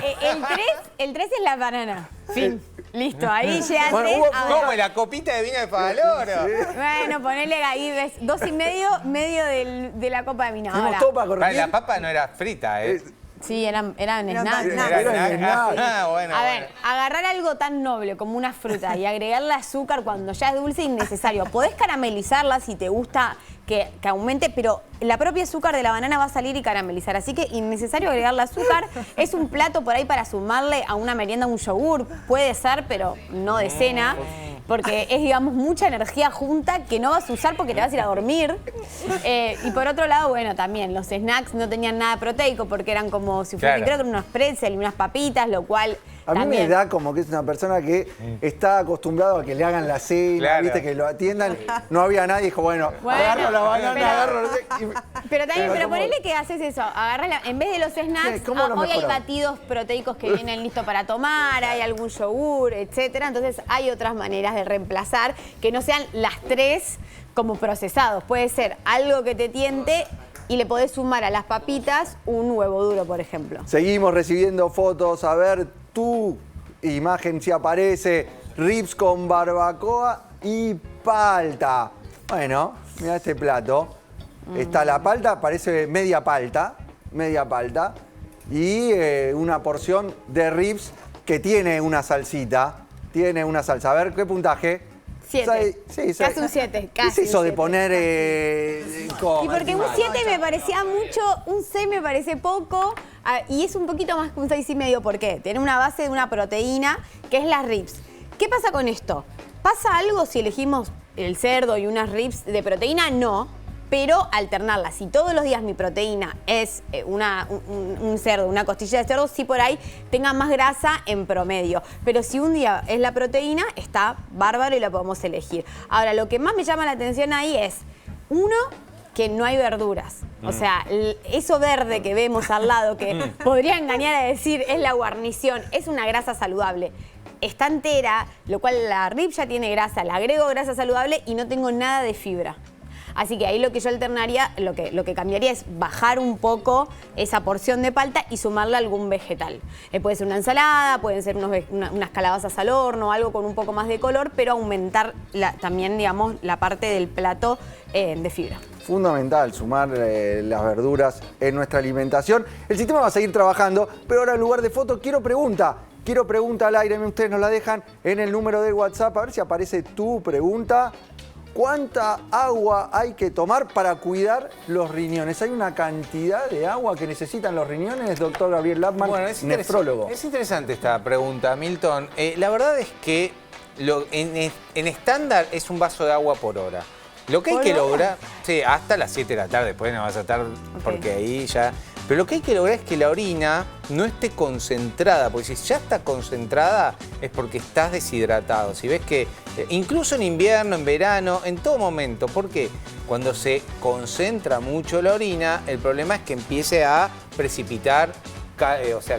El 3 es la banana. Fin. Listo, ahí llegaste. Bueno, hubo- Ahora, ¿Cómo? La copita de vino de Favaloro. bueno, ponele ahí, ves, 2,5, medio de la copa de vino. Tenemos Ahora, todo para Vale, corregir. la papa no era frita, ¿eh? sí, eran snacks. Era Era snack. snack. Ah, bueno, A bueno. ver, agarrar algo tan noble como una fruta y agregarle azúcar cuando ya es dulce es innecesario. Podés caramelizarla si te gusta que aumente, pero la propia azúcar de la banana va a salir y caramelizar. Así que innecesario agregarle azúcar. Es un plato por ahí para sumarle a una merienda un yogur. Puede ser, pero no de cena. Porque es, digamos, mucha energía junta que no vas a usar porque te vas a ir a dormir. Y por otro lado, bueno, también los snacks no tenían nada proteico porque eran como si fueran, Claro. creo que eran unos pretzels y unas papitas, lo cual A mí también... me da como que es una persona que está acostumbrado a que le hagan la cena, Claro. viste, que lo atiendan. No había nadie, dijo, bueno, Bueno, agarro la banana, pero- agarro... Pero también, pero ¿cómo? ponele que haces eso, agarras en vez de los snacks, Sí, ¿cómo lo hoy hay mejoramos? batidos proteicos que vienen listos para tomar, hay algún yogur, etcétera. Entonces hay otras maneras de reemplazar que no sean las tres como procesados. Puede ser algo que te tiente y le podés sumar a las papitas un huevo duro, por ejemplo. Seguimos recibiendo fotos, a ver tu imagen si aparece, ribs con barbacoa y palta. Bueno, mira este plato. Está la palta, parece media palta, y una porción de ribs que tiene una salsita, tiene una salsa. A ver, ¿qué puntaje? 7. Sí, Casi un 7, ¿Qué es casi eso un de 7. poner Y porque un 7 me parecía mucho, un 6 me parece poco, y es un poquito más que un 6,5. ¿Por qué? Tiene una base de una proteína que es las ribs. ¿Qué pasa con esto? ¿Pasa algo si elegimos el cerdo y unas ribs de proteína? No. Pero alternarlas. Si todos los días mi proteína es un cerdo, una costilla de cerdo, sí por ahí tenga más grasa en promedio. Pero si un día es la proteína, está bárbaro y la podemos elegir. Ahora, lo que más me llama la atención ahí es, uno, que no hay verduras. O sea, eso verde que vemos al lado, que podría engañar a decir es la guarnición, es una grasa saludable. Está entera, lo cual la rib ya tiene grasa, le agrego grasa saludable y no tengo nada de fibra. Así que ahí lo que yo alternaría, lo que cambiaría es bajar un poco esa porción de palta y sumarle algún vegetal. Puede ser una ensalada, pueden ser unas calabazas al horno, algo con un poco más de color, pero aumentar también, digamos, la parte del plato de fibra. Fundamental sumar las verduras en nuestra alimentación. El sistema va a seguir trabajando, pero ahora en lugar de foto quiero pregunta al aire. Ustedes nos la dejan en el número de WhatsApp, a ver si aparece tu pregunta. ¿Cuánta agua hay que tomar para cuidar los riñones? ¿Hay una cantidad de agua que necesitan los riñones, doctor Gabriel Lapman, nefrólogo? Es interesante esta pregunta, Milton. La verdad es que en estándar es un vaso de agua por hora. Lo que hay que lograr, sí, hasta las 7 de la tarde, después no vas a estar, porque ahí ya... Pero lo que hay que lograr es que la orina no esté concentrada, porque si ya está concentrada es porque estás deshidratado. Si ves que incluso en invierno, en verano, en todo momento, porque cuando se concentra mucho la orina, el problema es que empiece a precipitar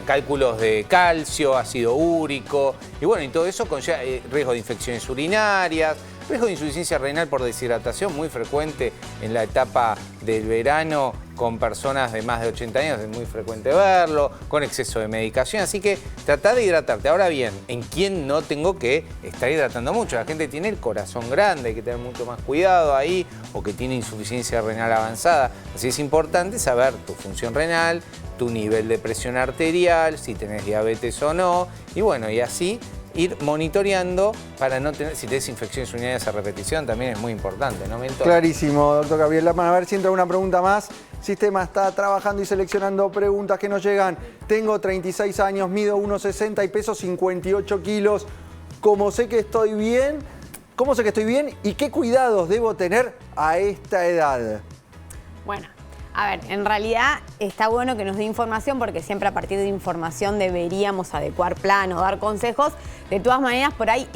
cálculos de calcio, ácido úrico, y bueno, y todo eso conlleva riesgo de infecciones urinarias. Riesgo de insuficiencia renal por deshidratación, muy frecuente en la etapa del verano, con personas de más de 80 años, es muy frecuente verlo, con exceso de medicación, así que trata de hidratarte. Ahora bien, ¿en quién no tengo que estar hidratando mucho? La gente tiene el corazón grande, hay que tener mucho más cuidado ahí, o que tiene insuficiencia renal avanzada. Así es importante saber tu función renal, tu nivel de presión arterial, si tenés diabetes o no, y bueno, y así ir monitoreando para no tener, si tenés infecciones urinarias a repetición, también es muy importante, ¿no, Milton? Clarísimo, doctor Gabriel Lapman. A ver si entra una pregunta más. El sistema está trabajando y seleccionando preguntas que nos llegan. Tengo 36 años, mido 1,60 y peso 58 kilos. ¿Cómo sé que estoy bien? ¿Cómo sé que estoy bien? ¿Y qué cuidados debo tener a esta edad? Bueno, a ver, en realidad está bueno que nos dé información porque siempre a partir de información deberíamos adecuar plan o dar consejos. De todas maneras, por ahí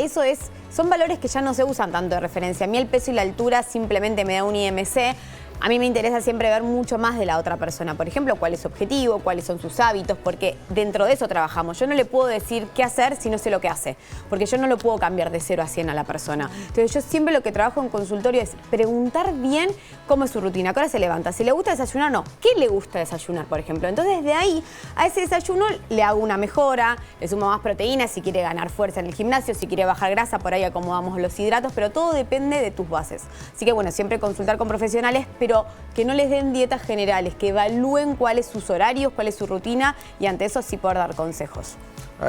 son valores que ya no se usan tanto de referencia. A mí el peso y la altura simplemente me da un IMC. A mí me interesa siempre ver mucho más de la otra persona. Por ejemplo, cuál es su objetivo, cuáles son sus hábitos, porque dentro de eso trabajamos. Yo no le puedo decir qué hacer si no sé lo que hace, porque yo no lo puedo cambiar de 0 a 100 a la persona. Entonces yo siempre lo que trabajo en consultorio es preguntar bien cómo es su rutina, a qué hora se levanta, si le gusta desayunar o no, qué le gusta desayunar, por ejemplo. Entonces de ahí a ese desayuno le hago una mejora, le sumo más proteínas si quiere ganar fuerza en el gimnasio, si quiere bajar grasa, por ahí acomodamos los hidratos, pero todo depende de tus bases. Así que bueno, siempre consultar con profesionales, pero que no les den dietas generales, que evalúen cuáles sus horarios, cuál es su rutina y ante eso sí poder dar consejos.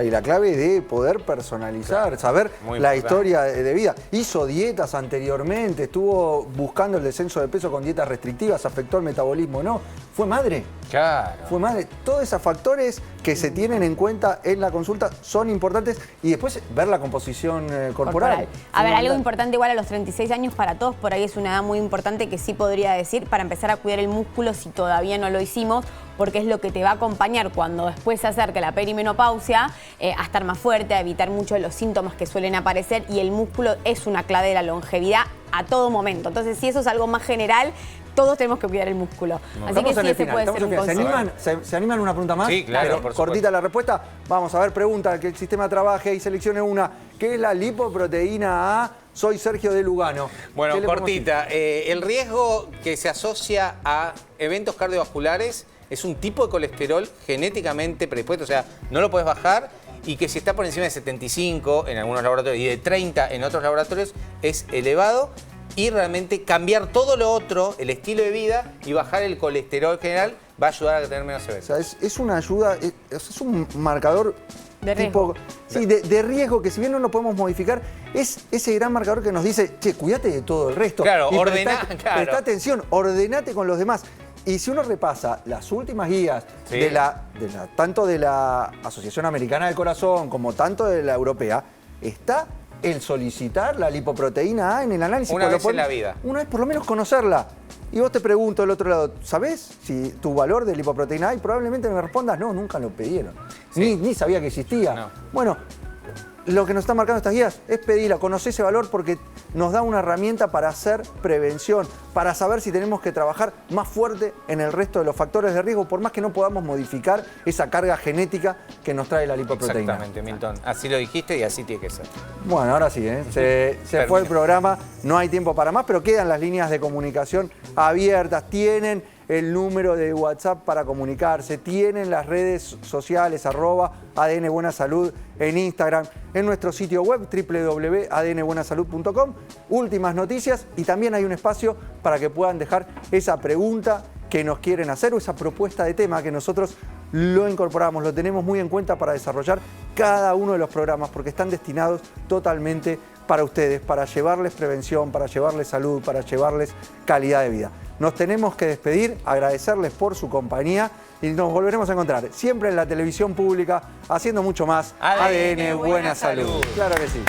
Y la clave de poder personalizar, saber la historia de vida. Hizo dietas anteriormente, estuvo buscando el descenso de peso con dietas restrictivas, afectó el metabolismo, ¿no? ¿Fue madre? Claro. Fue madre. Todos esos factores que se tienen en cuenta en la consulta son importantes y después ver la composición corporal. A ver, algo importante igual a los 36 años para todos, por ahí es una edad muy importante que sí podría decir para empezar a cuidar el músculo si todavía no lo hicimos, porque es lo que te va a acompañar cuando después se acerque la perimenopausia a estar más fuerte, a evitar mucho de los síntomas que suelen aparecer y el músculo es una clave de la longevidad a todo momento. Entonces, si eso es algo más general, todos tenemos que cuidar el músculo. Así que sí, ese puede ser un consejo. ¿Se animan una pregunta más? Sí, claro, por cortita la respuesta. Vamos a ver, pregunta, que el sistema trabaje y seleccione una. ¿Qué es la lipoproteína A? Soy Sergio de Lugano. Bueno, cortita. El riesgo que se asocia a eventos cardiovasculares es un tipo de colesterol genéticamente predispuesto, o sea, no lo puedes bajar y que si está por encima de 75 en algunos laboratorios y de 30 en otros laboratorios es elevado y realmente cambiar todo lo otro, el estilo de vida y bajar el colesterol general va a ayudar a tener menos eventos. O sea, es una ayuda, es un marcador de riesgo. De riesgo que si bien no lo podemos modificar, es ese gran marcador que nos dice, che, cuídate de todo el resto. Claro, y presta atención, ordenate con los demás. Y si uno repasa las últimas guías tanto de la Asociación Americana del Corazón como tanto de la europea, está el solicitar la lipoproteína A en el análisis. Una vez en la vida. Una vez por lo menos conocerla. Y vos te pregunto del otro lado, ¿sabés si tu valor de lipoproteína A? Y probablemente me respondas, no, nunca lo pidieron. Sí. Ni sabía que existía. No. Bueno, lo que nos están marcando estas guías es pedirla, conocer ese valor porque nos da una herramienta para hacer prevención, para saber si tenemos que trabajar más fuerte en el resto de los factores de riesgo, por más que no podamos modificar esa carga genética que nos trae la lipoproteína. Exactamente, Milton. Así lo dijiste y así tiene que ser. Bueno, ahora sí, se fue el programa, no hay tiempo para más, pero quedan las líneas de comunicación abiertas, tienen el número de WhatsApp para comunicarse, tienen las redes sociales, @ADN Buena Salud en Instagram, en nuestro sitio web www.adnbuenasalud.com, últimas noticias y también hay un espacio para que puedan dejar esa pregunta que nos quieren hacer o esa propuesta de tema que nosotros lo incorporamos, lo tenemos muy en cuenta para desarrollar cada uno de los programas porque están destinados totalmente para ustedes, para llevarles prevención, para llevarles salud, para llevarles calidad de vida. Nos tenemos que despedir, agradecerles por su compañía y nos volveremos a encontrar siempre en la televisión pública haciendo mucho más ADN Buena Salud. Claro que sí.